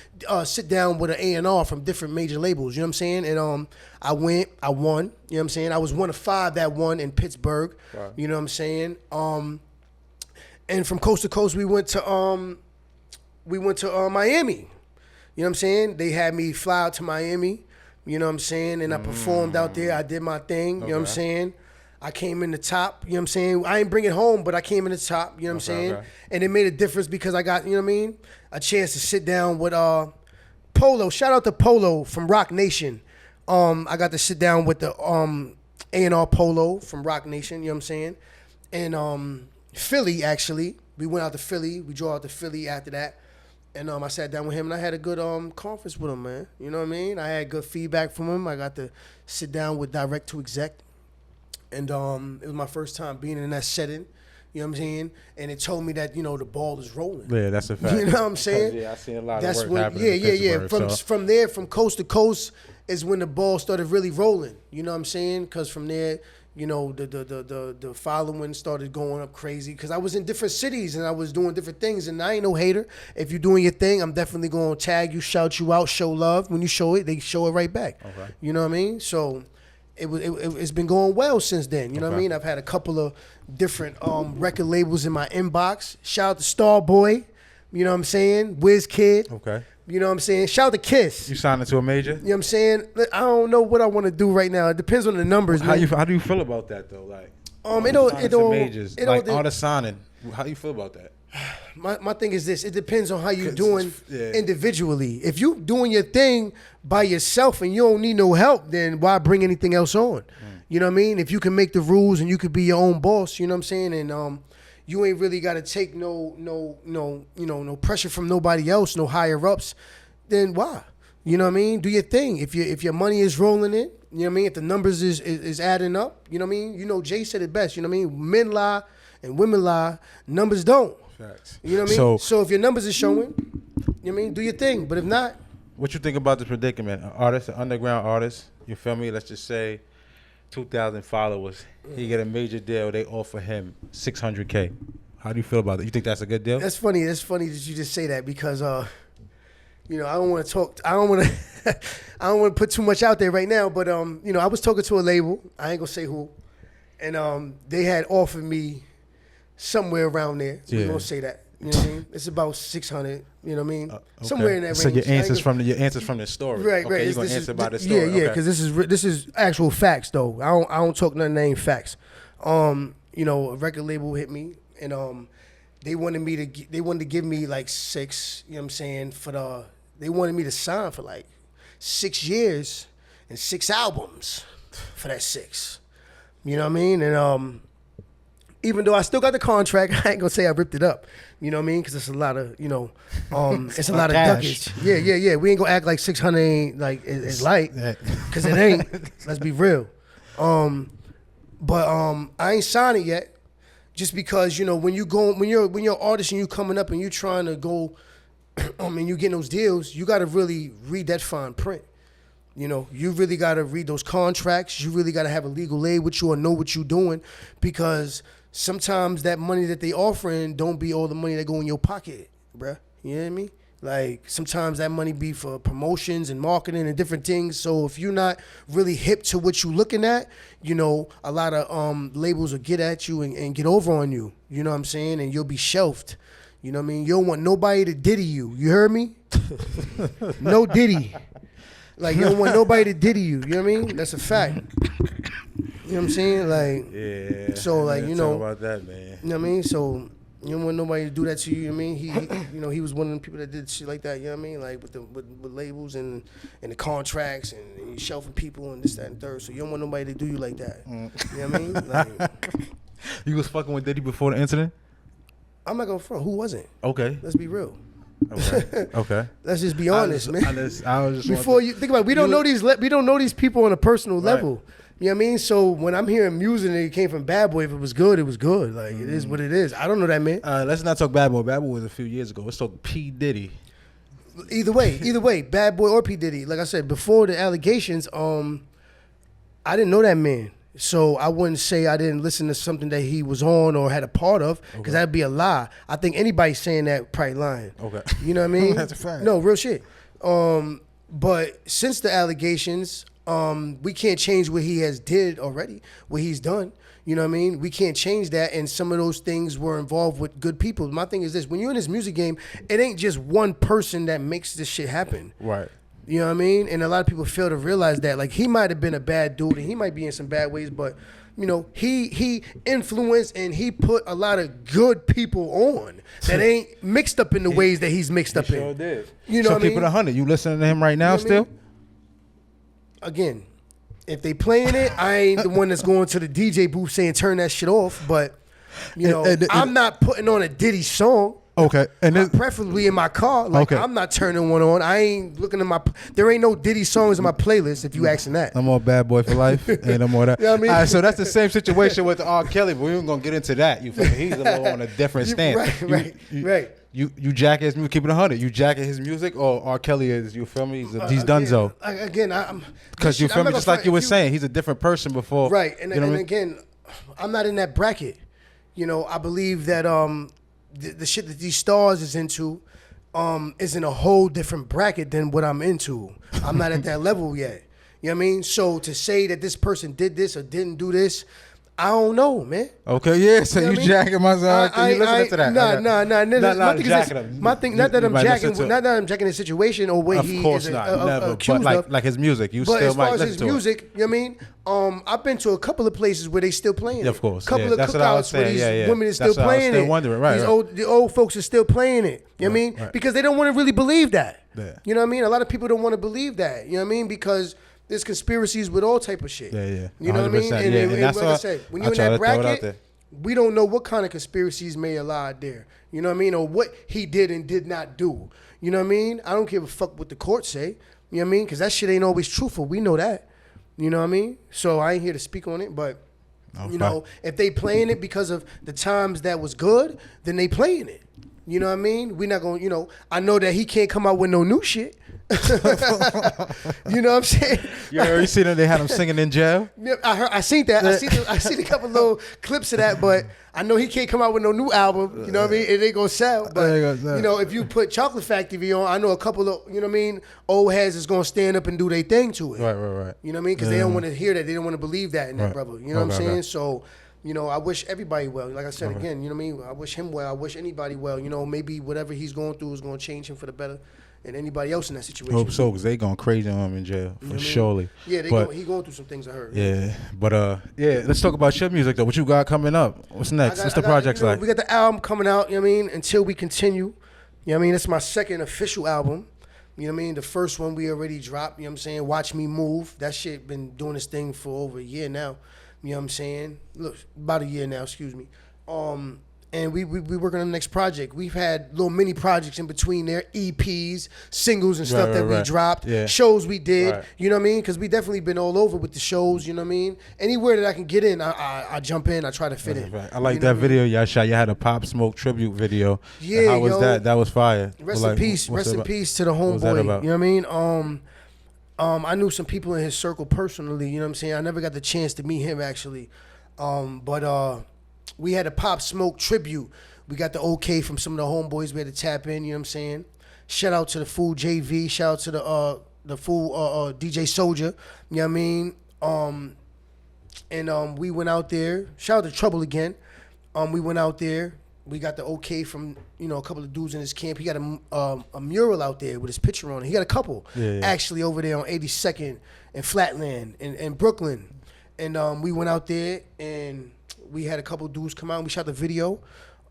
sit down with an A&R from different major labels, you know what I'm saying? And I won, you know what I'm saying? I was one of 5 that won in Pittsburgh, right. You know what I'm saying? And from coast to coast, we went to Miami, you know what I'm saying? They had me fly out to Miami. You know what I'm saying? And I performed out there. I did my thing. You know what I'm saying? I came in the top. You know what I'm saying? I ain't bring it home, but I came in the top. You know what I'm saying? Okay. And it made a difference because I got, you know what I mean? A chance to sit down with Polo. Shout out to Polo from Rock Nation. I got to sit down with the A&R Polo from Rock Nation. You know what I'm saying? And Philly, actually. We went out to Philly. We drove out to Philly after that. And I sat down with him, and I had a good conference with him, man. You know what I mean? I had good feedback from him. I got to sit down with direct to exec. And it was my first time being in that setting. You know what I'm saying? And it told me that, the ball is rolling. Yeah, that's a fact. You know what I'm saying? Yeah, I seen a lot That's of work happening. Yeah. From there, from coast to coast, is when the ball started really rolling. You know what I'm saying? Because from there, the following started going up crazy. Because I was in different cities and I was doing different things. And I ain't no hater. If you're doing your thing, I'm definitely going to tag you, shout you out, show love. When you show it, they show it right back. Okay. You know what I mean? So it's been going well since then. You know what I mean? I've had a couple of different record labels in my inbox. Shout out to Starboy. You know what I'm saying? WizKid. Okay. You know what I'm saying? Shout out to Kiss. You signed into a major? You know what I'm saying? I don't know what I want to do right now. It depends on the numbers. How do you feel about that though? Like, majors, like artist signing. How do you feel about that? My thing is this. It depends on how you're doing yeah. individually. If you doing your thing by yourself and you don't need no help, then why bring anything else on? You know what I mean? If you can make the rules and you could be your own boss, you know what I'm saying? And you ain't really got to take no pressure from nobody else, no higher ups, then why? You know what I mean? Do your thing. If your money is rolling in, you know what I mean? If the numbers is adding up, you know what I mean? Jay said it best, you know what I mean? Men lie and women lie, numbers don't. Facts. You know what I mean? So if your numbers is showing, you know what I mean? Do your thing. But if not. What you think about this predicament? An underground artist, you feel me? Let's just say 2,000 followers. He get a major deal. They offer him $600K. How do you feel about that? You think that's a good deal? That's funny. That's funny that you just say that because, I don't want to talk. I don't want to. I don't want to put too much out there right now. But I was talking to a label. I ain't gonna say who, and they had offered me somewhere around there. So we gonna say that. You know what I mean? It's about 600. You know what I mean? Okay. Somewhere in that range. So your answers from the story. Right. Okay, you're gonna answer by the story. Yeah. Because this is actual facts though. I don't talk nothing that ain't facts. A record label hit me and they wanted to give me like 6. You know what I'm saying? They wanted me to sign for like 6 years and 6 albums for that 6. You know what I mean? And even though I still got the contract, I ain't gonna say I ripped it up. You know what I mean? Because it's a lot of, it's a lot of duckage. Yeah. We ain't gonna act like 600 ain't like it's light, because it ain't. Let's be real. But I ain't signed it yet, just because when you're an artist and you coming up and you trying to go, and you getting those deals, you got to really read that fine print. You really got to read those contracts. You really got to have a legal aid with you or know what you're doing, because sometimes that money that they offering don't be all the money that go in your pocket, bruh. You know what I mean? Like, sometimes that money be for promotions and marketing and different things. So if you're not really hip to what you looking at, a lot of labels will get at you and get over on you. You know what I'm saying? And you'll be shelved. You know what I mean? You don't want nobody to diddy you. You heard me? No diddy. Like, you don't want nobody to diddy you. You know what I mean? That's a fact. You know what I'm saying? Like, yeah. So, like, talk about that, man. You know what I mean? So, you don't want nobody to do that to you. You know what I mean? He was one of the people that did shit like that. You know what I mean? Like, with labels and the contracts and shelving people and this, that, and third. So, you don't want nobody to do you like that. You know what I mean? Like, you was fucking with Diddy before the incident? I'm not gonna front. Who wasn't? Okay. Let's be real. Okay. Let's just be honest, man. I was just Before you think about it, we don't know these people on a personal level. You know what I mean? So when I'm hearing music and it came from Bad Boy, if it was good, it was good. Like, it is what it is. I don't know that man. Let's not talk Bad Boy. Bad Boy was a few years ago. Let's talk P. Diddy. Either way, Bad Boy or P. Diddy. Like I said, before the allegations, I didn't know that man. So I wouldn't say I didn't listen to something that he was on or had a part of, because that'd be a lie. I think anybody saying that probably lying. Okay. You know what I mean? That's a fact. No, real shit. But since the allegations, we can't change what he has did already, what he's done. You know what I mean? We can't change that, and some of those things were involved with good people. My thing is this: when you're in this music game, it ain't just one person that makes this shit happen. Right. You know what I mean? And a lot of people fail to realize that. Like, he might have been a bad dude, and he might be in some bad ways, but, he influenced and he put a lot of good people on that ain't mixed up in the ways that he's mixed up in. Sure did. You know so what I mean? keep it 100. You listening to him right now still? Again, if they playing it, I ain't the one that's going to the DJ booth saying turn that shit off, but, I'm not putting on a Diddy song. Okay, and this, Preferably in my car. Like, Okay. I'm not turning one on. I ain't looking at my. There ain't no Diddy songs in my playlist. If you asking that. I'm on Bad Boy for Life. Ain't no more of that. You know what I mean? All right, so that's the same situation with R. Kelly, but we ain't gonna get into that. You feel me? He's a little on a different stance. Right. You jacket his music, keep it 100. You jacket his music, or R. Kelly is, you feel me? He's Dunzo. Again, I'm Because you feel me? Just like you were saying, he's a different person before. Right, and, you know and what I mean? again, I'm not in that bracket. You know, I believe that the shit that these stars is into is in a whole different bracket than what I'm into. I'm not at that level yet. You know what I mean? So to say that this person did this or didn't do this, I don't know, man. Okay, yeah. So You know you what I mean? jacking myself. You listening to that? My thing, not that I'm jacking, not that I'm jacking the situation or what Of he course is not. Never. accused But of. like his music, you But still as far might as listen his to it. music, you know what I mean? I've been to a couple of places where they still playing it. Of course, couple yeah. of That's what I was cookouts where saying, these yeah. women is That's still what I was playing still it. wondering, right, right. The old folks are still playing it. You know what I mean? Right. Because they don't want to really believe that. Yeah. You know what I mean? A lot of people don't want to believe that. You know what I mean? Because there's conspiracies with all type of shit. Yeah. You know what I mean? 100%, And, yeah. and And that's like I why said, when I you're in try that to throw it out bracket, there. we don't know what kind of conspiracies may lie there. You know what I mean? Or what he did and did not do. You know what I mean? I don't give a fuck what the court say. You know what I mean? Because that shit ain't always truthful. We know that. You know what I mean? So I ain't here to speak on it, but you know, if they playing it because of the times that was good, then they playing it. You know what I mean? We're not going, you know, I know that he can't come out with no new shit. You know what I'm saying? You already seen them? They had him singing in jail. Yeah, I seen that. I seen a couple little clips of that, but I know he can't come out with no new album. You know what I mean? It ain't gonna sell. But you know, if you put Chocolate Factory on, I know a couple of, you know what I mean, old heads is gonna stand up and do their thing to it. Right. You know what I mean? Because they don't want to hear that. They don't want to believe that in that brother. You know what I'm saying? Okay. So, you know, I wish everybody well. Like I said again, you know what I mean? I wish him well. I wish anybody well. You know, maybe whatever he's going through is gonna change him for the better. And anybody else in that situation. Hope so, because they going crazy on him in jail for surely. Yeah, he going through some things, I heard. Yeah, but yeah, let's talk about your music though. What you got coming up? What's next? What's the projects like? We got the album coming out, you know what I mean? Until We Continue. You know what I mean? It's my second official album. You know what I mean? The first one we already dropped, you know what I'm saying? Watch Me Move. That shit been doing this thing for over a year now. You know what I'm saying? Look, about a year now, excuse me. And we working on the next project. We've had little mini projects in between there, EPs, singles and stuff that we dropped, shows we did. You know what I mean? Because we definitely been all over with the shows. You know what I mean? Anywhere that I can get in, I jump in. I try to fit in. I like that video y'all shot. You had a Pop Smoke tribute video. Yeah, how was that? That was fire. Rest in peace. Rest in peace to the homeboy. You know what I mean? I knew some people in his circle personally. You know what I'm saying? I never got the chance to meet him actually, but. We had a Pop Smoke tribute. We got the okay from some of the homeboys we had to tap in, you know what I'm saying? Shout out to the fool JV, shout out to the fool DJ Soldier, you know what I mean? And we went out there. Shout out to Trouble again. We went out there. We got the okay from, you know, a couple of dudes in his camp. He got a mural out there with his picture on it. He got a couple actually over there on 82nd and Flatland in Brooklyn. And we went out there and we had a couple dudes come out and we shot the video.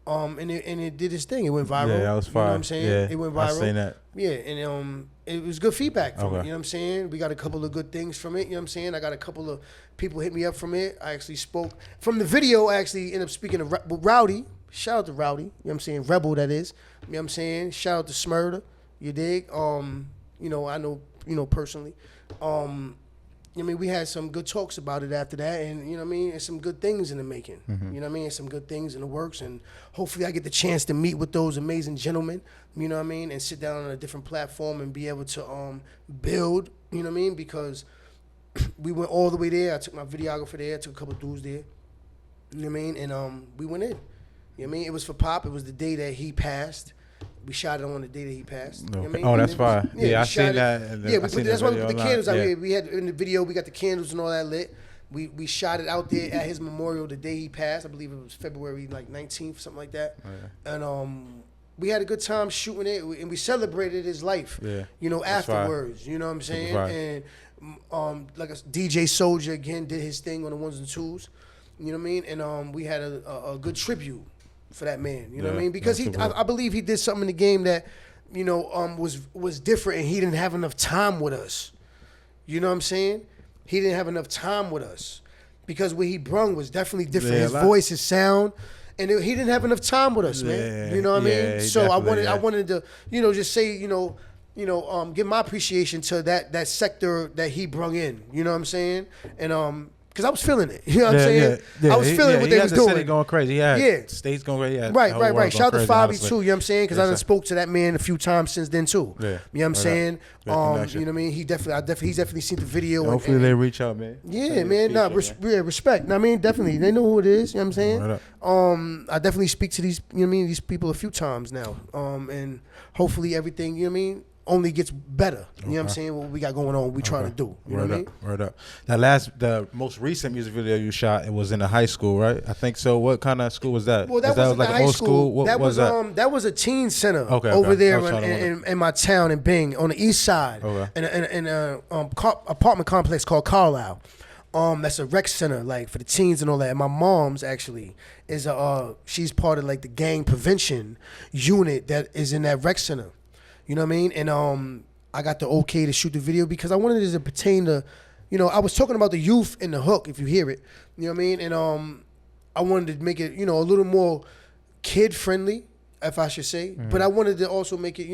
And it did its thing. It went viral. Yeah, that was fire. You know what I'm saying? Yeah, it went viral. I seen that. Yeah, and it was good feedback from it. You know what I'm saying? We got a couple of good things from it. You know what I'm saying? I got a couple of people hit me up from it. I actually spoke from the video. I actually ended up speaking to Rowdy. Shout out to Rowdy. You know what I'm saying? Rebel, that is. You know what I'm saying? Shout out to Smurda. You dig? You know, I know, you know, personally. I mean, we had some good talks about it after that, and you know what I mean, and some good things in the making. You know what I mean, and some good things in the works, and hopefully I get the chance to meet with those amazing gentlemen. You know what I mean, and sit down on a different platform and be able to build. You know what I mean, because we went all the way there. I took my videographer there. I took a couple dudes there. You know what I mean, and we went in. You know what I mean, it was for Pop. It was the day that he passed. We shot it on the day that he passed. You know what I mean? Oh, that's fine. Yeah, I seen that. Yeah, that's why we put the candles out here. We had in the video, we got the candles and all that lit. We shot it out there at his memorial the day he passed. I believe it was February like 19th, something like that. And we had a good time shooting it, and we celebrated his life. You know, afterwards. You know what I'm saying? And like a DJ Soldier again did his thing on the ones and twos. You know what I mean? And we had a good tribute for that man, you know what I mean? Because I believe he did something in the game that, you know, was different, and he didn't have enough time with us. You know what I'm saying? He didn't have enough time with us because what he brung was definitely different. His voice, his sound, and he didn't have enough time with us, man. You know what I mean? So I wanted to, just say, give my appreciation to that sector that he brung in. You know what I'm saying? And because I was feeling it. You know what I'm saying? I was feeling what they was doing. City going crazy. States going crazy. Right. Shout out to Fabi too. You know what I'm saying? Because I done spoke to that man a few times since then too. You know what I'm saying? You know what I mean? He's definitely seen the video. Hopefully they reach out, man. Yeah, man. Respect. I mean, definitely. They know who it is. You know what I'm saying? I definitely speak to these, these people a few times now. And hopefully everything, only gets better. You know what I'm saying? What we got going on, what we trying to do. You know what I mean? Word up. The most recent music video you shot, it was in a high school, right? I think so. What kind of school was that? Well, that was like an old school. What was that? That was a teen center over there in my town in Bing on the east side, in an apartment complex called Carlisle. That's a rec center, like for the teens and all that. And my mom's actually is she's part of like the gang prevention unit that is in that rec center. You know what I mean? And I got the okay to shoot the video because I wanted it to pertain to, I was talking about the youth in the hook, if you hear it. You know what I mean? And I wanted to make it, a little more kid friendly, if I should say. Mm-hmm. But I wanted to also make it,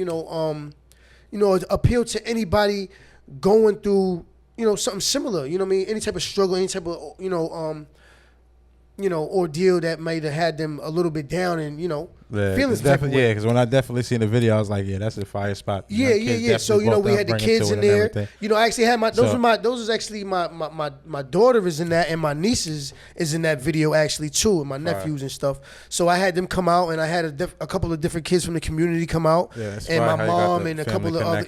appeal to anybody going through, something similar. You know what I mean? Any type of struggle, any type of, ordeal that might have had them a little bit down and, feelings. Yeah, because when I definitely seen the video, I was like, yeah, that's a fire spot. Yeah. So, we had the kids in there. I actually had those is actually my daughter is in that and my nieces is in that video actually too, and my nephews and stuff. So I had them come out and I had a couple of different kids from the community come out and my mom and a couple of other.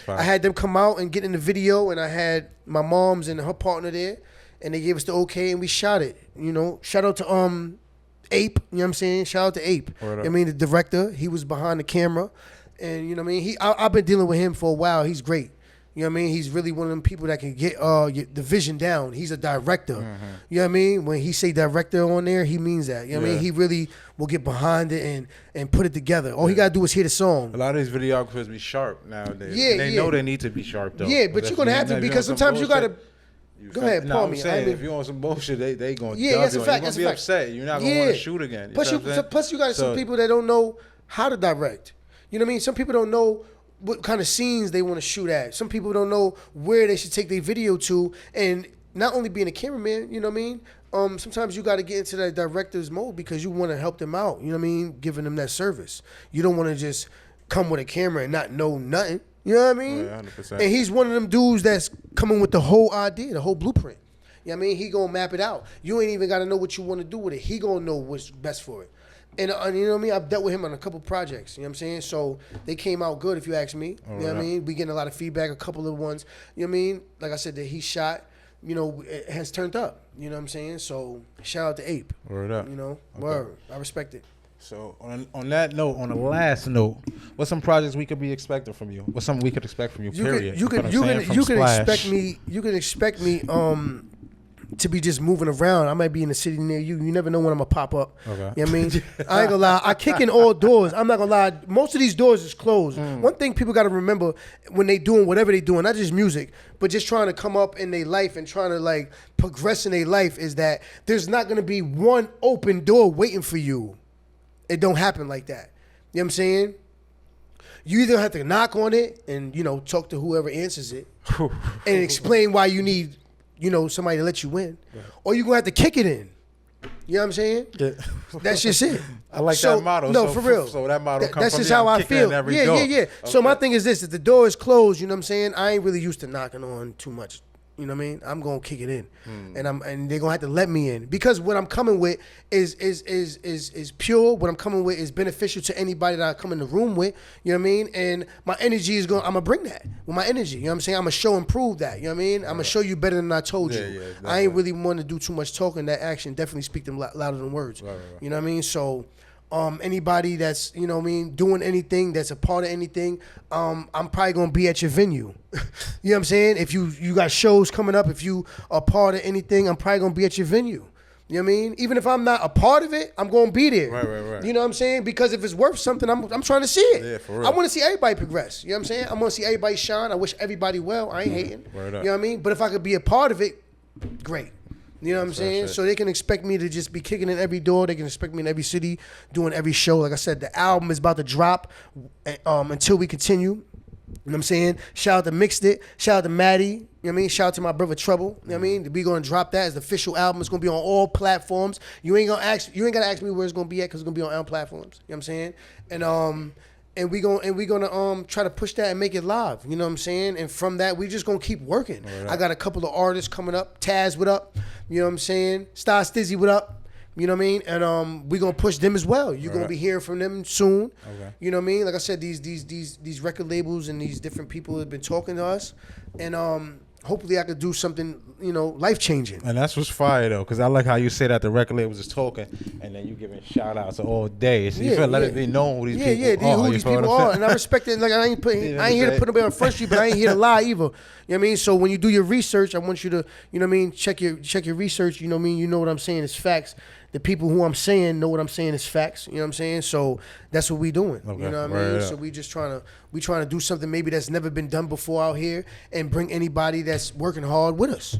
I had them come out and get in the video and I had my mom's and her partner there. And they gave us the okay, and we shot it. Shout out to Ape. You know what I'm saying? Shout out to Ape. I mean, the director. He was behind the camera, and you know what I mean. I've been dealing with him for a while. He's great. You know what I mean? He's really one of them people that can get the vision down. He's a director. Mm-hmm. You know what I mean? When he say director on there, he means that. You know what I mean? He really will get behind it and put it together. All he gotta do is hear the song. A lot of these videographers be sharp nowadays. Yeah, they know they need to be sharp though. Yeah, but you're gonna have to because sometimes you gotta. Go ahead, Paul. I'm saying, if you want some bullshit, they going to that's a fact. You're going to be upset. You're not going to want to shoot again. Plus, you got some people that don't know how to direct. You know what I mean? Some people don't know what kind of scenes they want to shoot at. Some people don't know where they should take their video to. And not only being a cameraman, you know what I mean? Sometimes you got to get into that director's mode because you want to help them out. You know what I mean? Giving them that service. You don't want to just come with a camera and not know nothing. You know what I mean? Yeah, 100%. And he's one of them dudes that's coming with the whole idea, the whole blueprint. You know what I mean? He gonna map it out. You ain't even gotta know what you want to do with it. He gonna know what's best for it. And you know what I mean? I've dealt with him on a couple projects. You know what I'm saying? So they came out good, if you ask me. You know what I mean? We getting a lot of feedback, a couple of ones. You know what I mean? Like I said, that he shot, it has turned up. You know what I'm saying? So shout out to Ape. Word up. Word. I respect it. So on that note, on the last note, what's some projects we could be expecting from you? What's something we could expect from you? Period. You can expect me to be just moving around. I might be in the city near you. You never know when I'm gonna pop up. Okay. You know what I mean? I ain't gonna lie. I kick in all doors. I'm not gonna lie. Most of these doors is closed. One thing people gotta remember when they doing whatever they doing, not just music, but just trying to come up in their life and trying to like progress in their life, is that there's not gonna be one open door waiting for you. It don't happen like that. You know what I'm saying? You either have to knock on it and, talk to whoever answers it and explain why you need, somebody to let you in. Right. Or you're going to have to kick it in. You know what I'm saying? Yeah. That's just it. I like that motto. No, for real. So that motto comes that's from just how I feel. Yeah. Okay. So my thing is this. If the door is closed, you know what I'm saying? I ain't really used to knocking on too much. You know what I mean? I'm gonna kick it in, and they're gonna have to let me in because what I'm coming with is pure. What I'm coming with is beneficial to anybody that I come in the room with. You know what I mean? And my energy is I'm gonna bring that with my energy. You know what I'm saying? I'm gonna show and prove that. You know what I mean? I'm gonna show you better than I told you. Yeah, exactly. I ain't really want to do too much talking. That action definitely speak them louder than words. Right. You know what I mean? So. Anybody that's, doing anything, that's a part of anything, I'm probably going to be at your venue. You know what I'm saying? If you got shows coming up, if you are part of anything, I'm probably going to be at your venue. You know what I mean? Even if I'm not a part of it, I'm going to be there. Right. You know what I'm saying? Because if it's worth something, I'm trying to see it. Yeah, for real. I want to see everybody progress. You know what I'm saying? I want to see everybody shine. I wish everybody well. I ain't hating. You know what I mean? But if I could be a part of it, great. You know what I'm saying? So they can expect me to just be kicking in every door. They can expect me in every city, doing every show. Like I said, the album is about to drop until we continue. You know what I'm saying? Shout out to Mixed It. Shout out to Maddie. You know what I mean? Shout out to my brother Trouble. You know what I mean? We gonna drop that as the official album. It's gonna be on all platforms. You ain't gotta ask me where it's gonna be at because it's gonna be on all platforms. You know what I'm saying? And we gonna try to push that and make it live. You know what I'm saying? And from that, we just gonna keep working. Right. I got a couple of artists coming up. Taz, what up? You know what I'm saying? Star Stizzy, what up? You know what I mean? And we gonna push them as well. You're gonna be hearing from them soon. Okay. You know what I mean? Like I said, these record labels and these different people have been talking to us, and hopefully I could do something, life changing. And that's what's fire though, because I like how you say that the record labels is talking, and then you giving shout outs all day. So you feel let it be known who these people are. Who these people are, and I respect it. Like I ain't here to put nobody on Front Street, but I ain't here to lie either. You know what I mean? So when you do your research, I want you to, you know what I mean, check your research. You know what I mean? You know what I'm saying is facts. The people who I'm saying know what I'm saying is facts. You know what I'm saying? So that's what we doing. Okay. You know what I mean? So we just trying to do something maybe that's never been done before out here, and bring anybody that's working hard with us.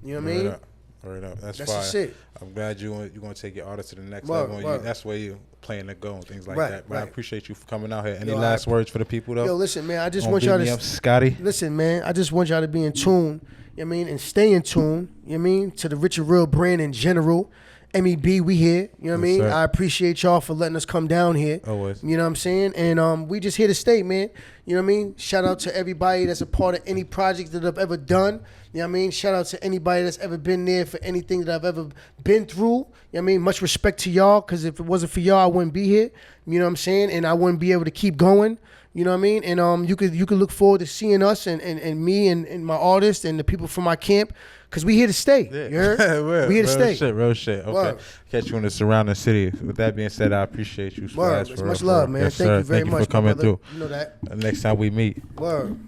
You know what I mean? Right up. That's fire. Just it. I'm glad you're gonna take your artist to the next level. That's where you playing to go and things like that. But I appreciate you for coming out here. Any last words for the people though? Yo, listen, man. I just want y'all to Scotty. Listen, man. I just want y'all to be in tune. You know what I mean? And stay in tune. You know what I mean? To the Rich and Real brand in general. M.E.B, we here. You know what I mean? I appreciate y'all for letting us come down here. Always. You know what I'm saying? And we just here to stay, man. You know what I mean? Shout out to everybody that's a part of any project that I've ever done. You know what I mean? Shout out to anybody that's ever been there for anything that I've ever been through. You know what I mean? Much respect to y'all, because if it wasn't for y'all, I wouldn't be here. You know what I'm saying? And I wouldn't be able to keep going. You know what I mean? And you could look forward to seeing us and me and my artists and the people from my camp, because we here to stay. Yeah. You heard? We here to stay. Real shit. Okay. Word. Catch you in the surrounding city. With that being said, I appreciate you. Word. Much love, man. Yes, Thank you very much. Thank you for coming through. You know that. Next time we meet. Word.